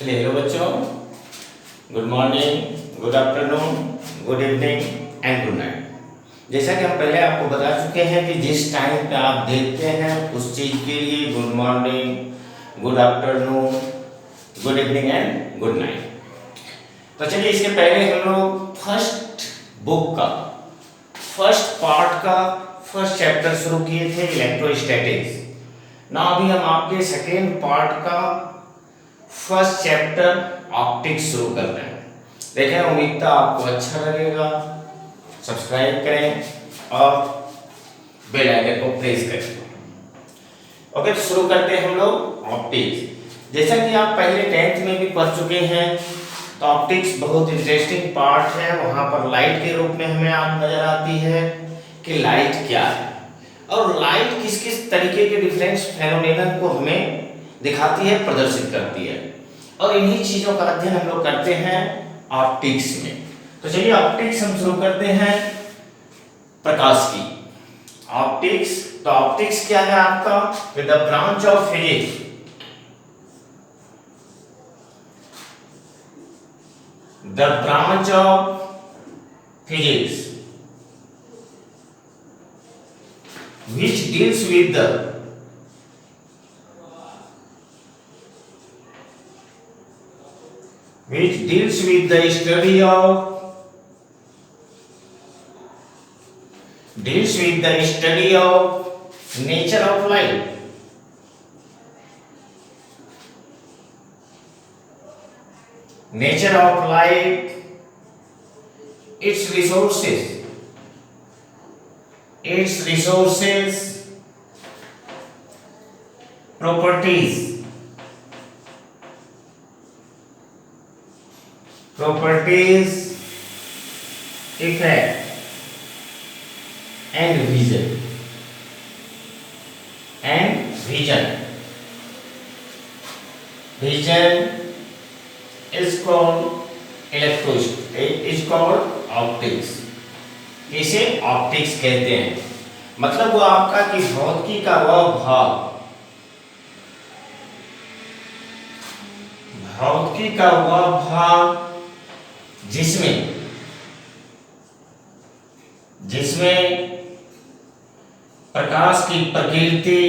चलिए हेलो बच्चों, good morning, good afternoon, good evening and good night. जैसा कि हम पहले आपको बता चुके हैं कि जिस टाइम पे आप देखते हैं उस चीज़ के लिए good morning, good afternoon, good evening and good night. तो चलिए इसके पहले हम लोग फर्स्ट बुक का फर्स्ट पार्ट का फर्स्ट चैप्टर शुरू किए थे, इलेक्ट्रोस्टैटिक्स। ना अभी हम आपके सेकेंड पार्ट का फर्स्ट चैप्टर ऑप्टिक्स शुरू कर रहे हैं। देखें, उम्मीद था आपको अच्छा लगेगा। सब्सक्राइब करें और बेल आइकन को प्रेस करें। ओके, तो शुरू करते हैं हम लोग ऑप्टिक्स। जैसा कि आप पहले 10th में भी पढ़ चुके हैं, तो ऑप्टिक्स बहुत इंटरेस्टिंग पार्ट है। वहाँ पर लाइट के रूप में हमें आप नजर आती है कि लाइट क्या है और लाइट किस किस तरीके के डिफरेंस फेनोमेनन को हमें दिखाती है, प्रदर्शित करती है। और इन्हीं चीजों का अध्ययन हम लोग करते हैं ऑप्टिक्स में। तो चलिए ऑप्टिक्स हम शुरू करते हैं प्रकाश की। ऑप्टिक्स, तो ऑप्टिक्स क्या है आपका? With the branch of physics, the branch of physics which deals with the study of nature of light, its resources, properties, effect and vision. Is called optics. इसे ऑप्टिक्स कहते हैं। मतलब वो आपका कि भौतिकी का वह भाग जिसमें प्रकाश की प्रकृति,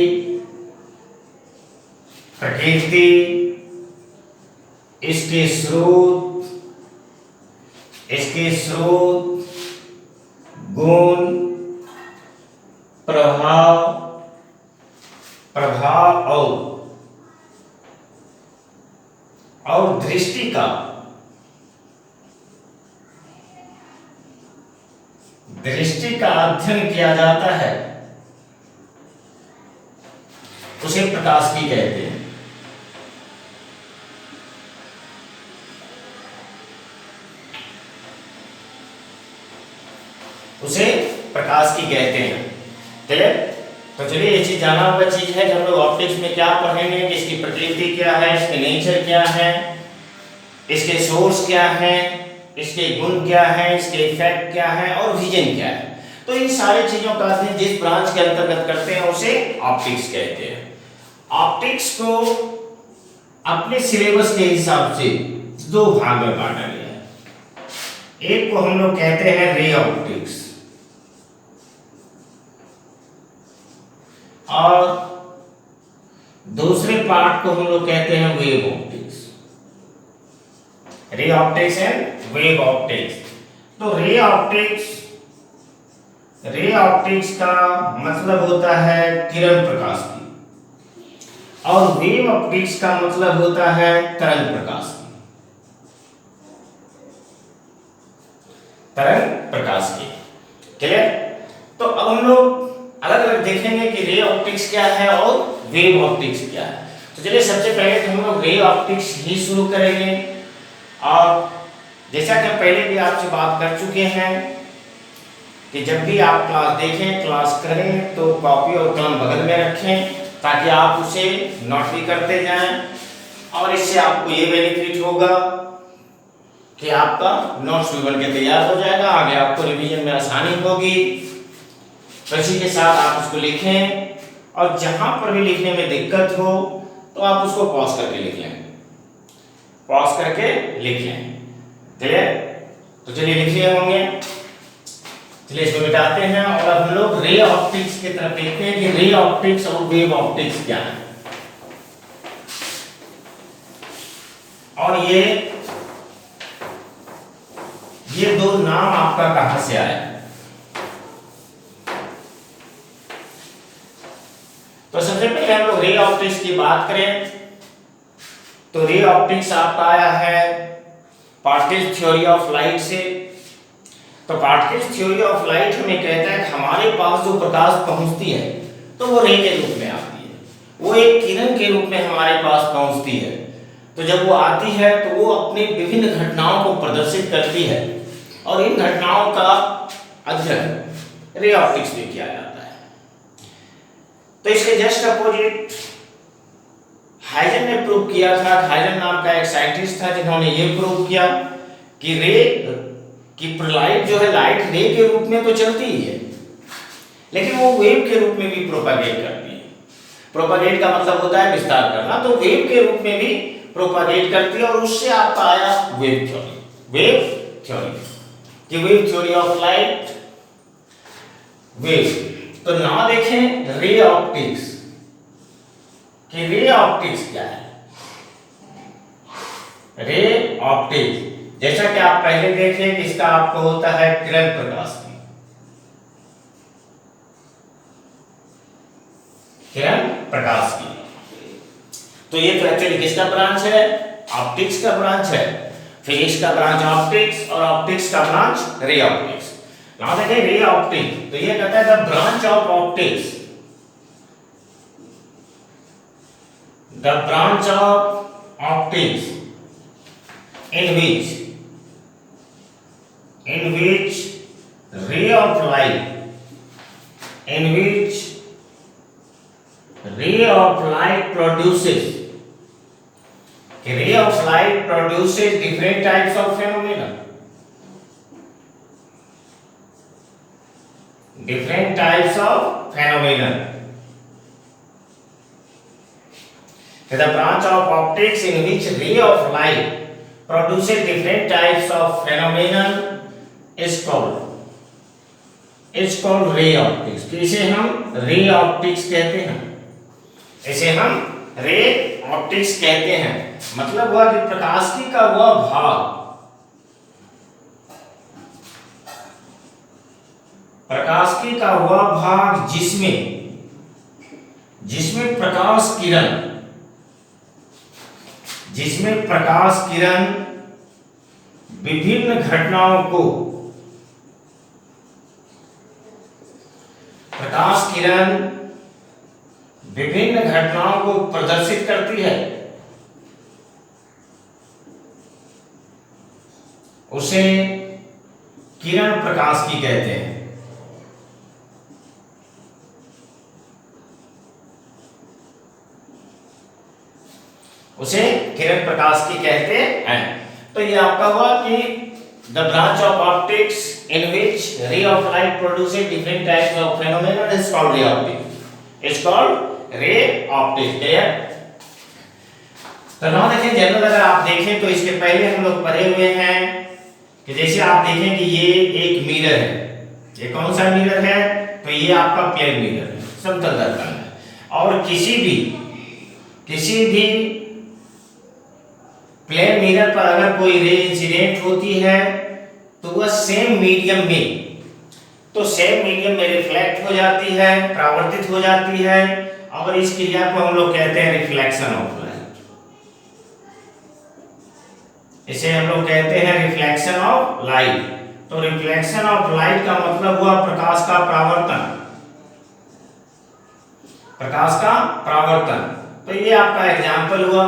इसके स्रोत, गुण, प्रभाव और दृष्टि का अध्ययन किया जाता है, उसे प्रकाशिकी कहते हैं। क्लियर? तो चलिए ये चीज जाना हुआ चीज है कि हम लोग ऑप्टिक्स में क्या पढ़ेंगे कि इसकी प्रकृति क्या है, इसके नेचर क्या है, इसके सोर्स क्या है, इसके गुण क्या है, इसके इफेक्ट क्या है और विजन क्या है। तो इन सारी चीजों का अध्ययन जिस ब्रांच के अंतर्गत करते हैं उसे ऑप्टिक्स कहते हैं। ऑप्टिक्स को अपने सिलेबस के हिसाब से दो भाग में बांटा गया है। एक को हम लोग कहते हैं रे ऑप्टिक्स और दूसरे पार्ट को हम लोग कहते हैं wave optics. Ray optics and wave optics. तो रे ऑप्टिक्स का मतलब होता है किरण प्रकाश की और वेव ऑप्टिक्स का मतलब होता है तरंग प्रकाश की। क्लियर? तो अब हम लोग अलग अलग देखेंगे कि रे ऑप्टिक्स क्या है और वेव ऑप्टिक्स क्या है। तो चलिए सबसे पहले तो हम लोग रे ऑप्टिक्स ही शुरू करेंगे। और जैसा कि पहले भी आपसे बात कर चुके हैं कि जब भी आप क्लास देखें, क्लास करें तो कॉपी और कलम बगल में रखें ताकि आप उसे नोट भी करते जाएं। और इससे आपको ये बेनिफिट होगा कि आपका नोट्स भी बन के तैयार हो जाएगा, आगे आपको रिवीजन में आसानी होगी। तो इसी के साथ आप उसको लिखें और जहां पर भी लिखने में दिक्कत हो तो आप उसको पॉज करके लिख लें। पॉज करके लिख लें। क्लियर? तो चलिए लिख लिए होंगे। चलिए इसको मिटाते हैं और अब हम लोग रे ऑप्टिक्स की तरफ देखते हैं कि रे ऑप्टिक्स और वेव ऑप्टिक्स क्या है। और ये दो नाम आपका कहां से आया? तो सबसे पहले हम लोग रे ऑप्टिक्स की बात करें तो रे ऑप्टिक्स आपका आया है पार्टिकल थ्योरी ऑफ लाइट से। तो पार्टिकल थ्योरी ऑफ लाइट हमें कहता है कि हमारे पास जो प्रकाश पहुंचती है तो वो रे के रूप में आती है, वो एक किरण के रूप में हमारे पास पहुंचती है। तो जब वो आती है तो वो अपनी विभिन्न घटनाओं को प्रदर्शित करती है और इन घटनाओं का अध्ययन रे ऑप्टिक्स में किया जाता है। तो इसके जस्ट अपोजिट हाइजन ने प्रूव किया था, हाइजन नाम का एक साइंटिस्ट था जिन्होंने ये प्रूव किया कि लाइट जो है, लाइट रे के रूप में तो चलती ही है लेकिन वो वेव के रूप में भी प्रोपागेट करती है। प्रोपागेट का मतलब होता है विस्तार करना, तो वेव के रूप में भी प्रोपागेट करती है और उससे आपका आया वेव थ्योरी कि wave theory of light wave. तो ना देखें रे ऑप्टिक्स कि रे ऑप्टिक्स क्या है। रे ऑप्टिक्स जैसा कि आप पहले देखें कि इसका आपको होता है किरण प्रकाश की, किरण प्रकाश की। तो ये तो एक्चुअली किसका ब्रांच है? ऑप्टिक्स का ब्रांच है। फिजिक्स का ब्रांच ऑप्टिक्स और ऑप्टिक्स का ब्रांच रे ऑप्टिक्स। नाउ देखिए रे ऑप्टिक्स, तो ये कहता है the branch of optics, the branch of optics in which ray of light produces different types of phenomena, the branch of optics in which ray of light produces different types of phenomenon is called ray optics। इसे हम ray optics कहते हैं, इसे हम ray optics कहते हैं। मतलब हुआ कि प्रकाशिकी का वह भाग, प्रकाशिकी का वह भाग जिसमें प्रकाश किरण विभिन्न घटनाओं को, प्रदर्शित करती है, उसे किरण प्रकाशिकी कहते हैं। उसे किरण प्रकाशिकी कहते हैं। तो ये आपका हुआ कि the branch of optics in which ray of light produces different types of phenomena is called ray optics, is called ray optics. Clear? तो नाउ देखिए जनरल अगर आप देखें तो इसके पहले हम लोग पढ़े हुए हैं कि जैसे आप देखें कि ये एक मिरर है, ये कौन सा मिरर है? तो ये आपका प्लेन मिरर है, समतल दर्पण है। और किसी भी प्लेन मिरर पर अगर कोई रे इंसिडेंट होती है तो वह सेम मीडियम में रिफ्लेक्ट हो जाती है, परावर्तित हो जाती है और इस क्रिया को हम लोग कहते हैं रिफ्लेक्शन ऑफ लाइट। इसे हम लोग कहते हैं रिफ्लेक्शन ऑफ लाइट। तो रिफ्लेक्शन ऑफ लाइट का मतलब हुआ प्रकाश का परावर्तन। तो ये आपका एग्जाम्पल हुआ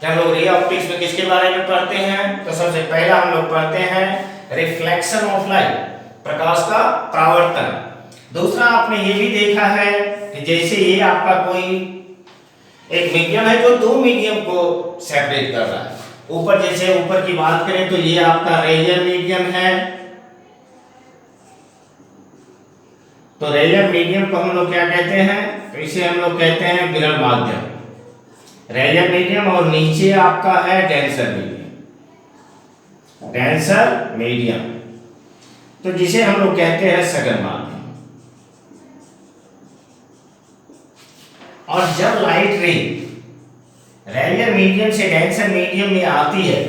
कि हम लोग रे ऑप्टिक्स में किसके बारे में पढ़ते हैं। तो सबसे पहला हम लोग पढ़ते हैं रिफ्लेक्शन ऑफ लाइट, प्रकाश का परावर्तन। दूसरा आपने ये भी देखा है कि जैसे ये आपका कोई एक मीडियम है जो दो मीडियम को सेपरेट कर रहा है। ऊपर की बात करें तो ये आपका रेडियल मीडियम है। तो रेडियल मीडियम को हम लोग क्या कहते हैं? तो इसे हम लोग कहते हैं विरल माध्यम, रेडियल मीडियम। और नीचे आपका है डेंसर मीडियम। डेंसर मीडियम, तो जिसे हम लोग कहते हैं सघन माध्यम। और जब लाइट रे रेडियल मीडियम से डेंसर मीडियम में आती है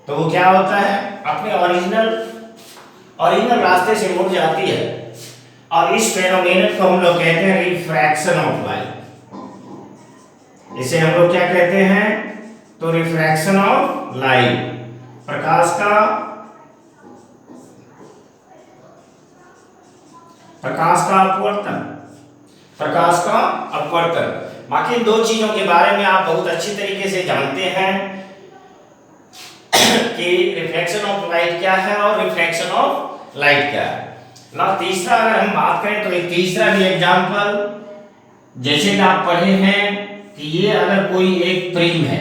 तो वो क्या होता है, अपने ओरिजिनल रास्ते से मुड़ जाती है, और इस फेनोमेनन को हम लोग कहते हैं रिफ्रैक्शन ऑफ लाइट। इसे हम लोग क्या कहते हैं, तो रिफ्रैक्शन ऑफ लाइट, प्रकाश का अपवर्तन। बाकी इन दो चीजों के बारे में आप बहुत अच्छी तरीके से जानते हैं कि रिफ्लेक्शन ऑफ लाइट क्या है और रिफ्रैक्शन ऑफ लाइट क्या है ना। तीसरा अगर हम बात करें तो एक तीसरा भी एग्जांपल, जैसे कि आप पढ़े हैं कि ये अगर कोई एक प्रिज्म है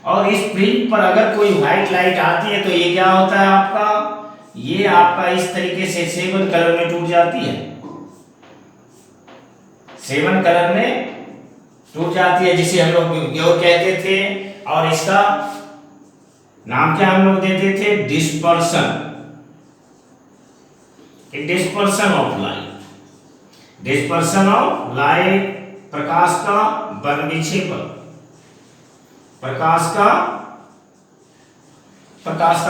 और इस प्रिज्म पर अगर कोई व्हाइट लाइट आती है तो ये क्या होता है आपका, ये आपका इस तरीके से 7 कलर में टूट जाती है, 7 कलर में टूट जाती है, जिसे हम लोग ग्योर कहते थे, और इसका नाम क्या हम लोग देते थे, dispersion of light. Dispersion of light, प्रकाश का बन विक्षेपण, प्रकाश का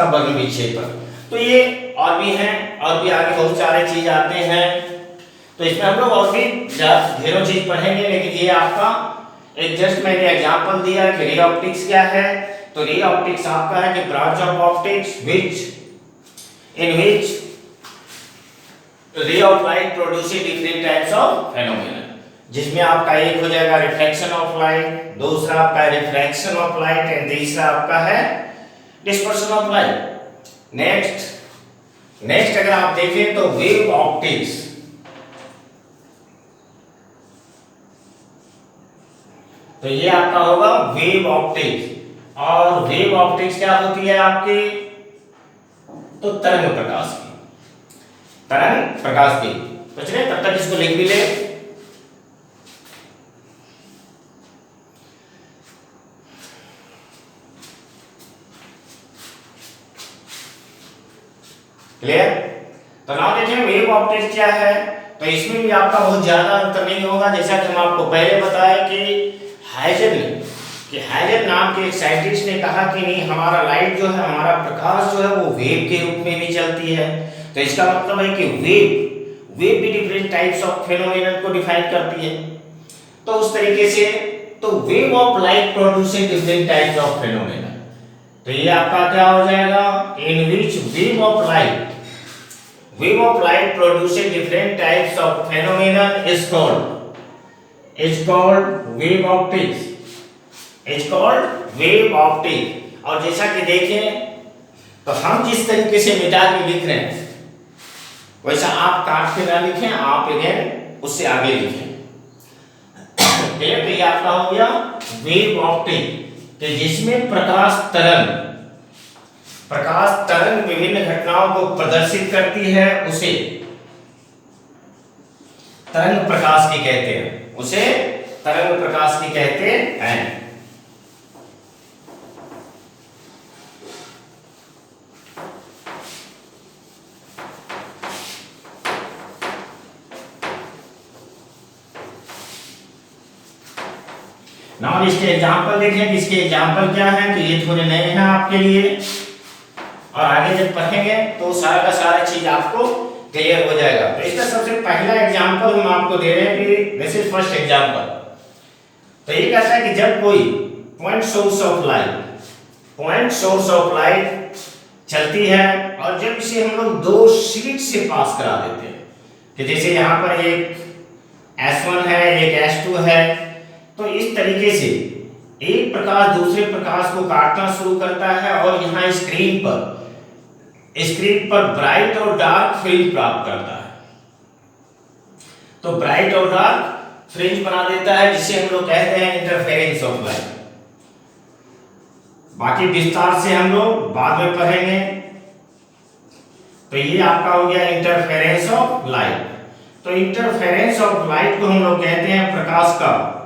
बन विक्षेपण। तो ये और भी हैं, और भी आगे बहुत सारे चीज आते हैं, तो इसमें हम लोग और भी ढेरों चीज पढ़ेंगे, लेकिन ये आपका एक जस्ट मैंने एग्जांपल दिया कि रे ऑप्टिक्स क्या है। तो रे ऑप्टिक्स आपका है कि branch of optics in which ray of light produces different types of phenomena, जिसमें आपका एक हो जाएगा रिफ्लेक्शन ऑफ लाइट, दूसरा आपका रिफ्रैक्शन ऑफ लाइट, एंड तीसरा आपका है डिस्पर्शन ऑफ लाइट। नेक्स्ट अगर आप देखें तो वेव ऑप्टिक्स, तो ये आपका होगा वेव ऑप्टिक्स। और वेव ऑप्टिक्स क्या होती है आपकी, तो तरंग प्रकाश की। तो चलिए तब तक इसको लिख भी ले। क्लियर? तो नाउ देखें वेव ऑप्टिक्स क्या है। तो इसमें भी आपका बहुत ज्यादा अंतर नहीं होगा, जैसा कि हम आपको पहले बताया कि हाइजन नाम के एक साइंटिस्ट ने कहा कि नहीं, हमारा लाइट जो है, हमारा प्रकाश जो है वो वेव के रूप में भी चलती है। तो इसका मतलब है कि वेव भी डिफरेंट टाइप्स ऑफ फेनोमेनन को डिफाइन करती है। तो उस तरीके से तो wave of light producing different types of phenomenon, तो ये आपका क्या हो जाएगा, in which wave of light producing different types of phenomenon is called wave optics. और जैसा कि देखें तो हम जिस तरीके से मिटा के लिख रहे हैं वैसा आप काट के ना लिखें, आप अगेन उससे आगे लिखें। तो ये आपका हो गया वेव ऑप्टिक, तो जिसमें प्रकाश तरंग विभिन्न घटनाओं को प्रदर्शित करती है, उसे तरंग प्रकाश की कहते हैं। नाउ इसके एग्जांपल देखें, इसके एग्जांपल क्या है, तो ये थोड़े नए हैं आपके लिए, और आगे जब पढ़ेंगे तो सारा का सारा चीज आपको क्लियर हो जाएगा। तो इसका सबसे पहला एग्जांपल हम आपको दे रहे हैं कि दिस इज फर्स्ट एग्जांपल। तो ये कहता है कि जब कोई पॉइंट सोर्स ऑफ लाइट चलती है और जब इसे हम लोग दो शीट से पास करा देते हैं, कि जैसे यहाँ पर एक S1 है, एक S2 है, तो इस तरीके से एक प्रकाश दूसरे प्रकाश को काटना शुरू करता है और यहाँ स्क्रीन पर ब्राइट और डार्क फ्रिंज प्राप्त करता है। तो ब्राइट और डार्क फ्रिंज बना देता है, जिसे हम लोग कहते हैं इंटरफेरेंस ऑफ लाइट। बाकी विस्तार से हम लोग बाद में पढ़ेंगे। तो ये आपका हो गया इंटरफेरेंस ऑफ लाइट। तो इंटरफेरेंस ऑफ लाइट को हम लोग कहते हैं प्रकाश का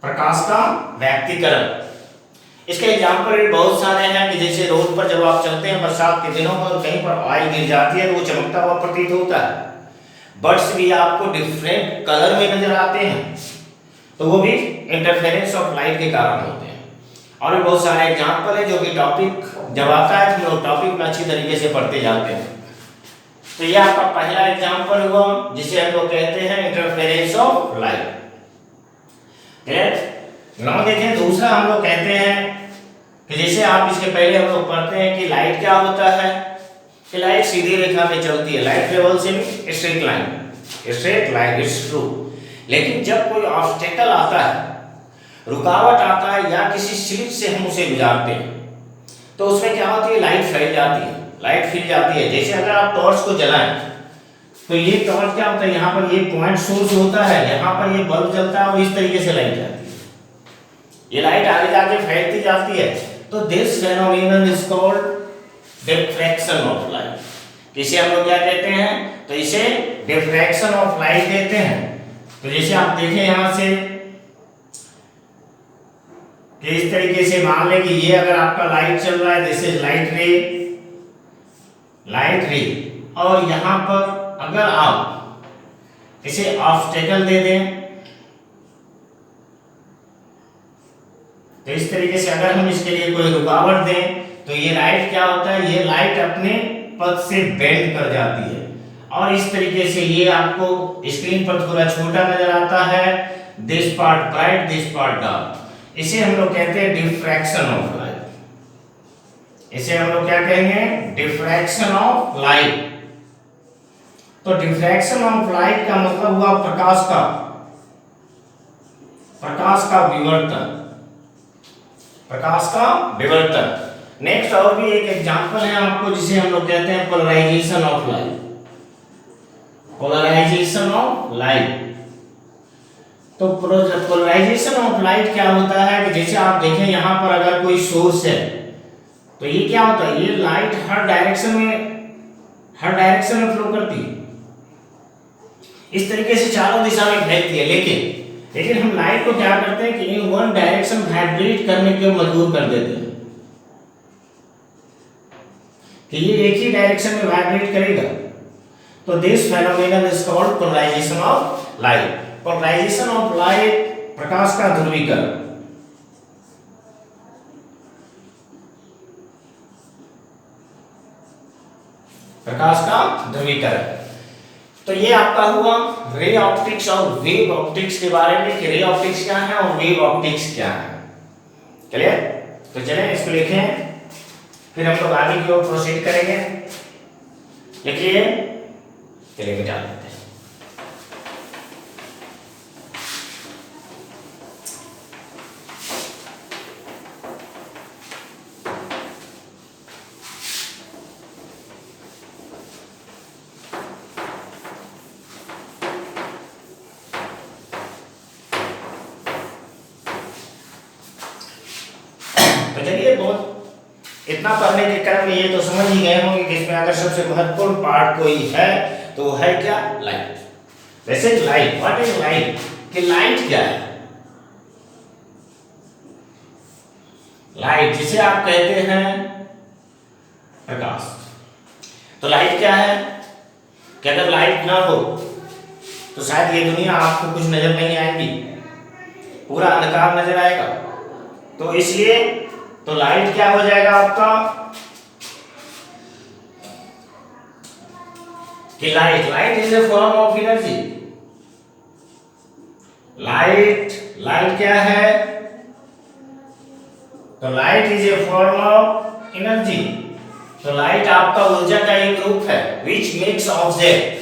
प्रकाश का व्यक्तीकरण। इसके एग्जाम्पल बहुत सारे हैं कि जैसे रोड पर जब आप चलते हैं बरसात के दिनों में और कहीं पर ऑयल गिर जाती है तो वो चमकता हुआ प्रतीत होता है। बर्ड्स भी आपको डिफरेंट कलर में नजर आते हैं, तो वो भी इंटरफेरेंस ऑफ लाइट के कारण होते हैं। और भी बहुत सारे एग्जाम्पल है जो कि टॉपिक जब आता है तो हम लोग टॉपिक में अच्छी तरीके से पढ़ते जाते हैं। तो ये आपका पहला एग्जाम्पल हुआ जिसे हम लोग कहते हैं इंटरफेरेंस ऑफ लाइट। नाउ देखें दूसरा हम लोग कहते हैं कि जैसे आप इसके पहले हम लोग पढ़ते हैं कि लाइट क्या होता है, कि लाइट सीधी रेखा में चलती है, light travels in straight line it's true. लेकिन जब कोई ऑब्स्टेकल आता है, रुकावट आता है या किसी स्लिप से हम उसे गुजारते हैं तो उसमें क्या होती है, लाइट फैल जाती है, लाइट फैल जाती है। जैसे अगर आप टॉर्च को जलाएं तो ये टॉर्च क्या होता है, यहाँ पर ये पॉइंट सोर्स होता है, यहाँ पर ये बल्ब जलता है और इस तरीके से लाइट जाती है। ये लाइट आगे जाके फैलती जाती है। तो this phenomenon is called diffraction of light. इसे हम लोग क्या कहते हैं, तो इसे डिफ्रैक्शन ऑफ लाइट कहते हैं। तो जैसे आप देखें यहाँ से कि इस तरीके से मान लें कि ये अगर आपका लाइट चल रहा है, दिस इज लाइट रे, और यहाँ पर अगर आप इसे ऑब्स्टेकल दे दें तो इस तरीके से अगर हम इसके लिए कोई रुकावट दें तो ये लाइट क्या होता है, ये लाइट अपने पथ से बेंड कर जाती है और इस तरीके से ये आपको स्क्रीन पर थोड़ा छोटा नजर आता है, this part bright this part dark. इसे हम लोग कहते हैं डिफ्रैक्शन ऑफ लाइट। इसे हम लोग क्या कहेंगे, डिफ्रैक्शन ऑफ लाइट। तो डिफ्रैक्शन ऑफ लाइट का मतलब हुआ प्रकाश का विवर्तन। नेक्स्ट और भी एक एग्जांपल है आपको जिसे हम लोग कहते हैं पोलराइजेशन ऑफ लाइट। तो पोलराइजेशन ऑफ लाइट क्या होता है कि जैसे आप देखें यहाँ पर अगर कोई सोर्स है तो ये क्या होता है, ये लाइट हर डायरेक्शन में फ्लो करती है, इस तरीके से चारों दिशा में फैलती है। लेकिन हम लाइट को क्या करते हैं कि इन वन डायरेक्शन वाइब्रेट करने के मजबूर कर देते हैं कि ये एक ही डायरेक्शन में वाइब्रेट करेगा। तो this phenomenon is called polarization of light. Polarization of light प्रकाश का ध्रुवीकरण। तो ये आपका हुआ रे ऑप्टिक्स और वेव ऑप्टिक्स के बारे में कि रे ऑप्टिक्स क्या है और वेव ऑप्टिक्स क्या है। क्लियर? तो चलें इसको लिखें, फिर हम लोग आगे की ओर प्रोसीड करेंगे। लिखिए, चलिए मिटा लेते हैं। तो चलिए, बहुत इतना पढ़ने के क्रम में ये तो समझ ही गए होंगे कि इसमें अगर सबसे महत्वपूर्ण पार्ट कोई है तो वो है क्या, लाइट। वैसे लाइट, व्हाट इज लाइट, कि लाइट क्या है। लाइट जिसे आप कहते हैं प्रकाश। तो लाइट क्या है कि अगर लाइट ना हो तो शायद ये दुनिया आपको कुछ नजर नहीं आएगी, पूरा अंधकार नजर आएगा। तो इसलिए तो लाइट क्या हो जाएगा आपका कि light is a form of energy. Light क्या है, तो light is a form of energy. तो लाइट आपका ऊर्जा का एक रूप है which makes object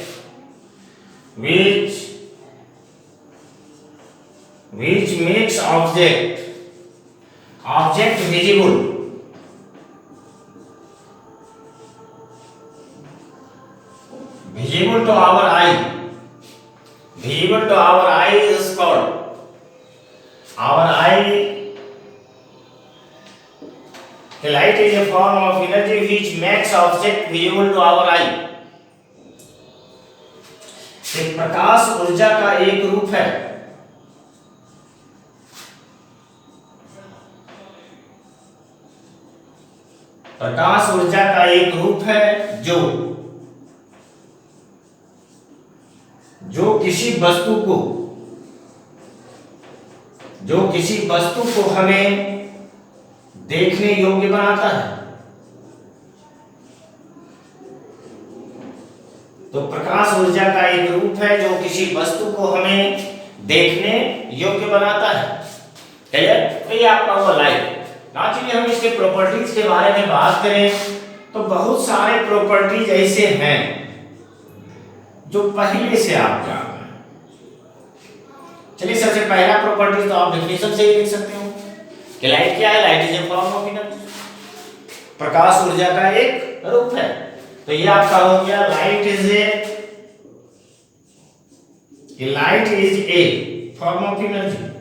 visible to our eye is called the light is a form of energy which makes object visible to our eye। प्रकाश ऊर्जा का एक रूप है प्रकाश ऊर्जा का एक रूप है जो किसी वस्तु को हमें देखने योग्य बनाता है। तो प्रकाश ऊर्जा का एक रूप है जो किसी वस्तु को हमें देखने योग्य बनाता है। क्लियर? तो ये आपका हुआ लाइट। ना चलिए हम इसके प्रॉपर्टीज के बारे में बात करें तो बहुत सारे प्रॉपर्टीज ऐसे हैं जो पहले से आप जानते हैं। चलिए सबसे पहला प्रॉपर्टी तो आप डेफिनेशन से ही लिख सकते हो कि लाइट क्या है। Light is a form of energy, प्रकाश ऊर्जा का एक रूप है। तो ये आपका हो गया light is a form of energy.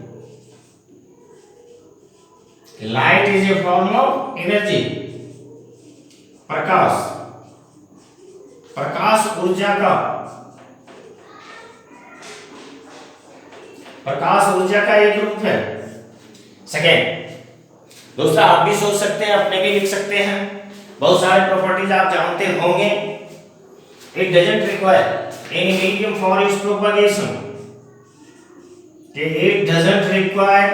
Light is a form of energy. प्रकाश ऊर्जा का एक रूप है। सेकेंड, दूसरा आप भी सोच सकते हैं, अपने भी लिख सकते हैं। बहुत सारे प्रॉपर्टीज आप जानते होंगे। It doesn't require any medium for its propagation. It doesn't require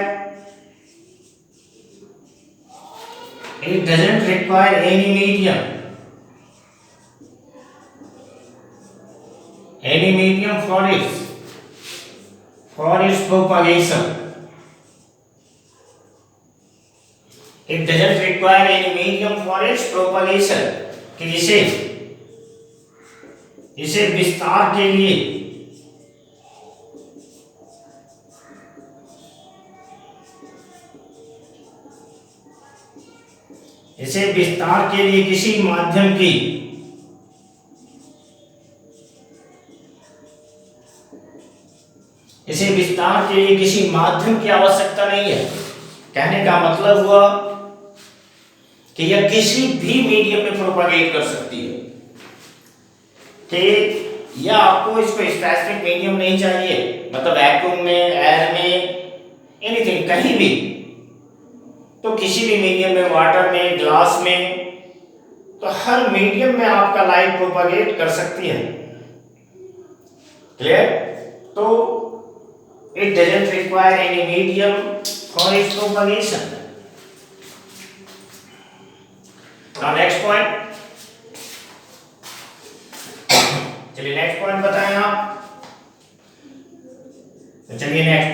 any medium for its propagation. It doesn't require any medium for its propagation कि इसे विस्तार के लिए किसी माध्यम की आवश्यकता नहीं है। कहने का मतलब हुआ कि यह किसी भी मीडियम में प्रोपागेट कर सकती है कि या आपको इसको स्पेसिफिक मीडियम नहीं चाहिए, मतलब वैक्यूम में, एयर में, एनीथिंग, कहीं भी, तो किसी भी मीडियम में, वाटर में, ग्लास में, तो हर मीडियम में आपका लाइट प्रोपागेट कर सकती है। क्लियर? तो it doesn't require any medium for its propagation. Now next point, चलिए नेक्स्ट पॉइंट बताएं आप। तो चलिए नेक्स्ट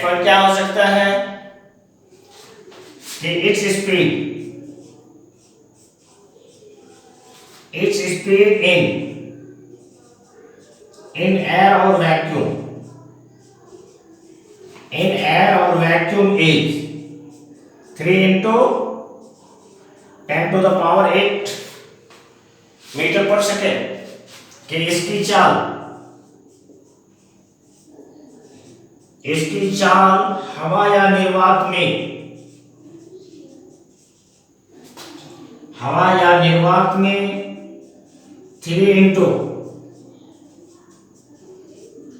पॉइंट क्या हो सकता है कि its speed in air or vacuum is 3 into 10 to the power 8 metre पर सेकेंड। कि इसकी चाल हवा या निर्वात में 3 into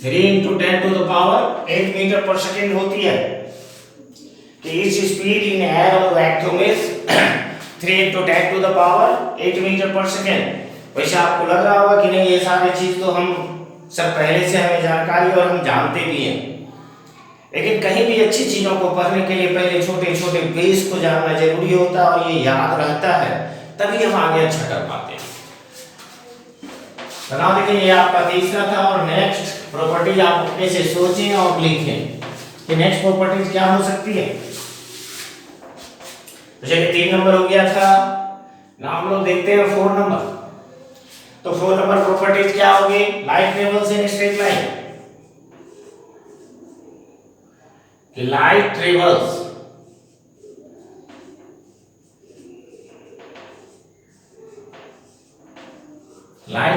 10 to the power 8 metre पर सेकेंड होती है। कि इस स्पीड इन एयर और vacuum is 3 into 10 to the power 8 metre पर सेकेंड। वैसे आपको लग रहा होगा कि नहीं ये सारी चीज तो हम सब पहले से हमें जानकारी और हम जानते भी हैं, लेकिन कहीं भी अच्छी चीजों को पढ़ने के लिए पहले छोटे छोटे बेस को जानना जरूरी होता है और ये याद रहता है, तभी हम आगे अच्छा कर पाते हैं। बना देखिए, ये आपका तीसरा था। और नेक्स्ट प्रॉपर्टीज आप अपने से सोचें और लिखें कि नेक्स्ट प्रॉपर्टीज क्या हो सकती है। तो चलिए 3 नंबर हो गया था। ना हम लोग देखते हैं 4 नंबर। तो 4 नंबर प्रॉपर्टीज क्या होगी? Light travels in straight line. Light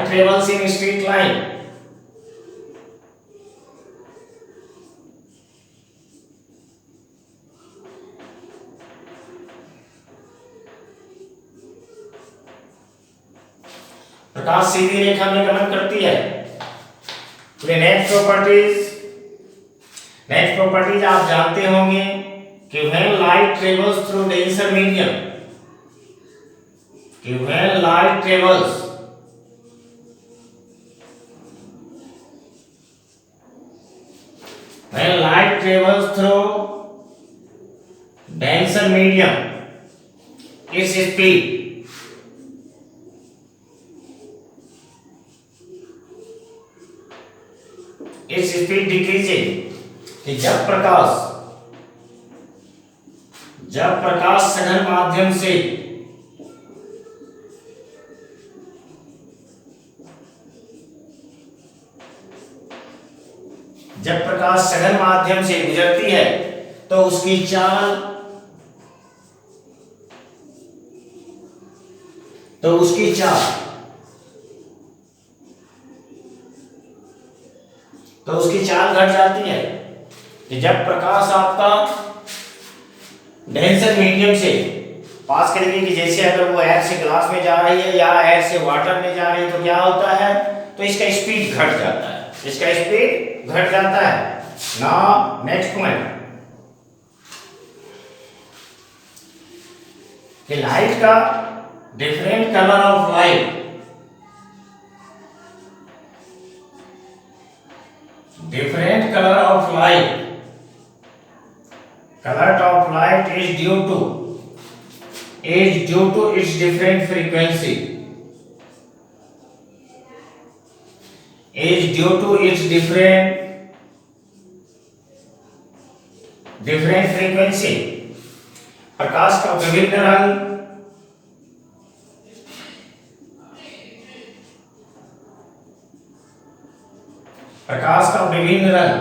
travels in straight line. प्रकाश सीधी रेखा में गमन करती है। नेक्स्ट प्रॉपर्टीज आप जानते होंगे कि when light travels through denser medium, कि when light travels through denser medium, its speed decreases, कि जब प्रकाश सघन माध्यम से गुजरती है तो उसकी चाल घट जाती है। कि जब प्रकाश आपका डेंसर मीडियम से पास करेगी, कि जैसे अगर वो एयर से ग्लास में जा रही है या एयर से वाटर में जा रही है, तो क्या होता है, तो इसका स्पीड घट जाता है। नाउ नेक्स्ट पॉइंट, कि लाइट का different colour of light, is due to its different frequency, प्रकाश का विभिन्न रंग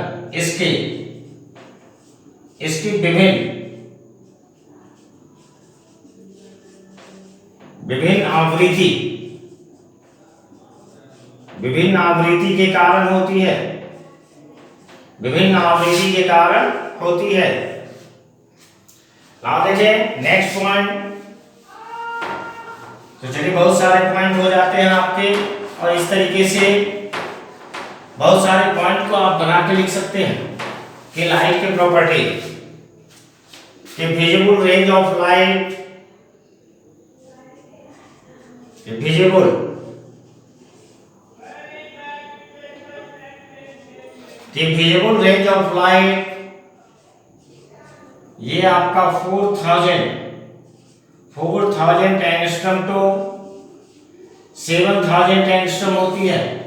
इसकी विभिन्न आवृत्ति के कारण होती है। अब देखिए नेक्स्ट पॉइंट। तो चलिए बहुत सारे पॉइंट हो जाते हैं आपके, और इस तरीके से बहुत सारे पॉइंट को आप बना के लिख सकते हैं कि लाइट के प्रॉपर्टी, कि visible range of light, visible range of light ये आपका 4000 एंगस्ट्रॉम टू 7000 एंगस्ट्रॉम होती है।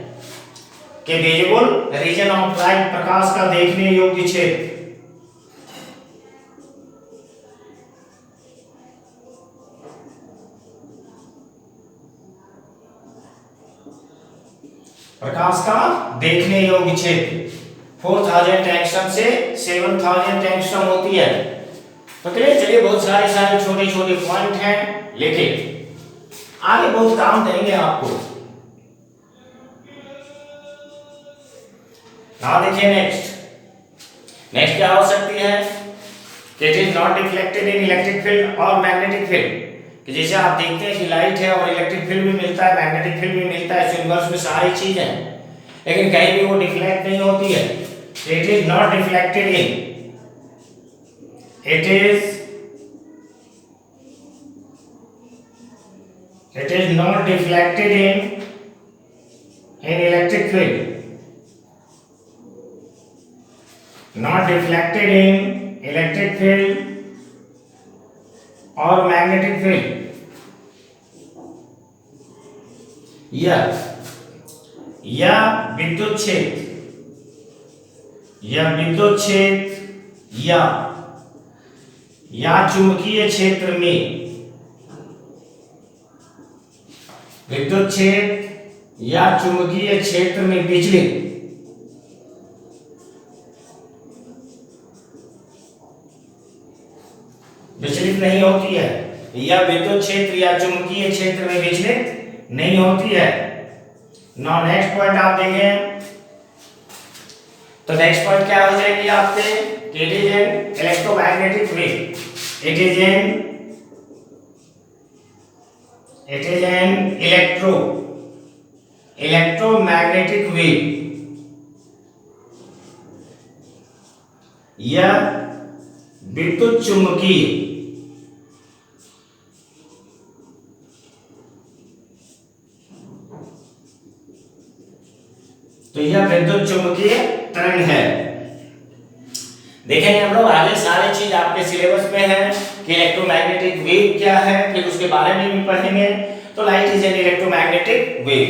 कि विजिबल रीजन ऑफ लाइट, प्रकाश का देखने योग्य क्षेत्र, प्रकाश का देखने योग्य क्षेत्र 4000 एंगस्ट्रॉम से 7000 एंगस्ट्रॉम होती है। तो चलिए बहुत सारे छोटे पॉइंट हैं, लेकिन आगे बहुत काम देंगे आपको। नाउ देखिए नेक्स्ट क्या हो सकती है, कि it is not reflected in electric field और मैग्नेटिक फील्ड। कि जैसे आप देखते हैं कि लाइट है और इलेक्ट्रिक फील्ड भी मिलता है, मैग्नेटिक फील्ड भी मिलता है, इस यूनिवर्स में सारी चीजें हैं, लेकिन कहीं भी वो रिफ्लेक्ट नहीं होती है। It is not reflected in, it is not reflected in electric field, not reflected in electric field or magnetic field। या विद्युत क्षेत्र या चुंबकीय क्षेत्र में, विद्युत क्षेत्र या चुंबकीय क्षेत्र में विचलित नहीं होती है, या विद्युत क्षेत्र या चुंबकीय क्षेत्र में विचलित नहीं होती है। नाउ नेक्स्ट पॉइंट आप देखें, तो नेक्स्ट पॉइंट क्या हो जाएगी आपके, it is an electromagnetic wave, it is an electromagnetic wave. यह विद्युत चुंबकीय तरंग है। देखेंगे हम लोग आगे सारी चीज आपके सिलेबस में है कि इलेक्ट्रोमैग्नेटिक वेव क्या है, फिर उसके बारे में भी पढ़ेंगे। तो light is an electromagnetic wave.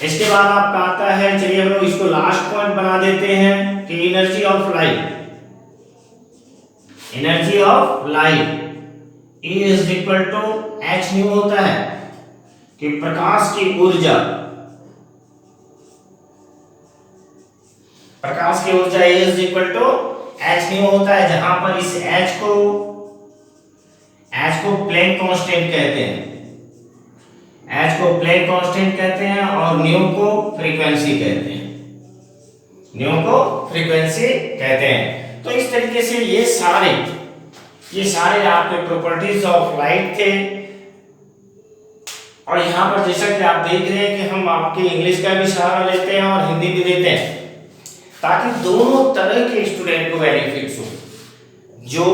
इसके बाद आपका आता है, चलिए हम लोग इसको लास्ट पॉइंट बना देते हैं कि energy of light, energy of light is equal to h nu होता है कि प्रकाश की ऊर्जा, प्रकाश की ऊर्जा is equal to h nu होता है, जहां पर इस एच को प्लैंक कांस्टेंट कहते हैं, एच को प्लैंक कांस्टेंट कहते हैं और न्यू को फ्रीक्वेंसी कहते हैं, न्यू को फ्रीक्वेंसी कहते हैं। तो इस तरीके से ये सारे आपके प्रॉपर्टीज ऑफ लाइट थे। और यहाँ पर जैसा कि आप देख रहे हैं कि हम आपके इंग्लिश का भी सहारा लेते हैं और हिंदी भी देते हैं, ताकि दोनों तरह के स्टूडेंट को बेनिफिट्स हो। जो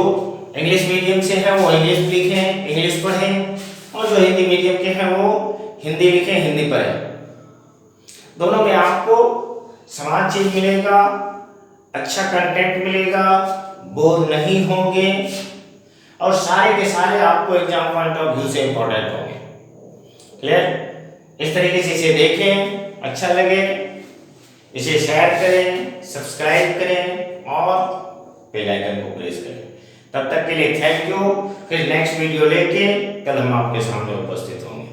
इंग्लिश मीडियम से है वो इंग्लिश लिखें, इंग्लिश पढ़ें, और जो हिंदी मीडियम के हैं वो हिंदी लिखें, हिंदी पढ़ें। दोनों में आपको समान चीज मिलेगा, अच्छा कंटेंट मिलेगा, बोर नहीं होंगे और सारे के सारे आपको एग्जाम पॉइंट ऑफ व्यू से इंपॉर्टेंट होंगे। क्लियर? इस तरीके से इसे देखें, अच्छा लगे इसे शेयर करें, सब्सक्राइब करें और बेल आइकन को प्रेस करें। तब तक के लिए थैंक यू। फिर नेक्स्ट वीडियो लेके कल हम आपके सामने उपस्थित होंगे।